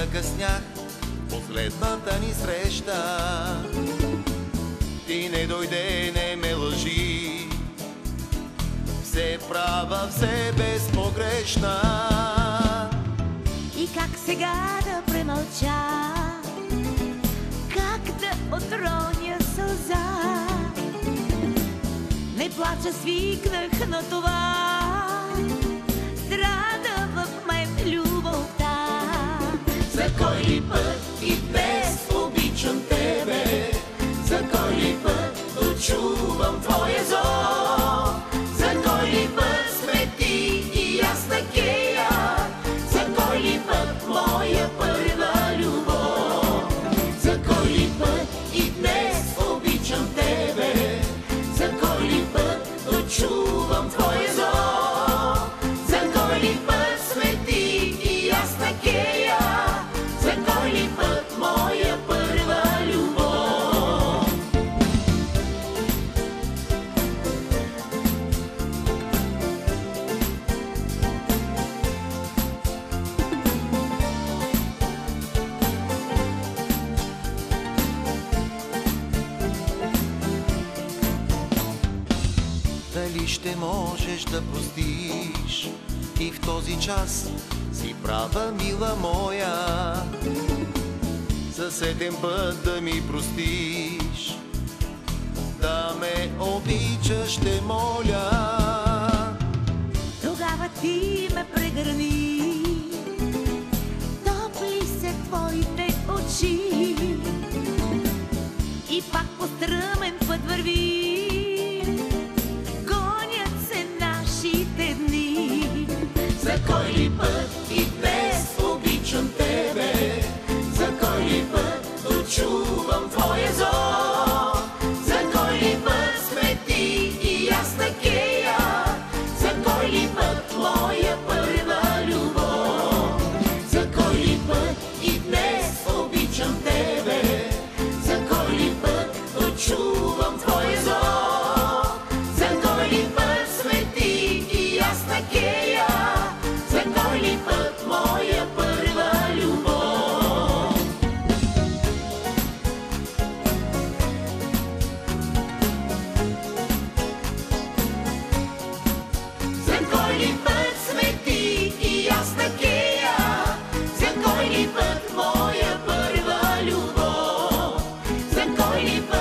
закъснях последната ни среща. Ти не дойде, не ме лъжи, все права, все безпогрешна. И как сега да премълча, как да отроня сълза? Не плача, свикнах на това, страда в мен любовта. За кой ли път и днес обичам тебе, за кой ли път дочувам твоя зов, за кой ли път сме ти и аз такея, за кой ли път моя първа любов. За кой ли път и днес обичам тебе, за кой ли път дочувам твоя зов, за кой ли път сме ти и аз такея, за кой ли път моя първа любов. Дали ще можеш да простиш и в този час си права, мила моя, за сетен път да ми простиш, да ме обичаш, те моля. Тогава ти ме прегърни, топли се твоите очи и пак по стръмен път върви, гонят се нашите дни. За кой ли път и днес обичам тебе, за кой ли път дочувам твоя зов, за кой ли път сме ти и аз такея, за кой ли път моя първа любов. За кой ли път и днес обичам тебе, за кой ли път дочувам твоя зов, за кой ли път сме ти и аз такея, за кой ли път моя първа любов. За кой ли път сме ти и аз такея, за кой ли път моя първа любов, за кой ли път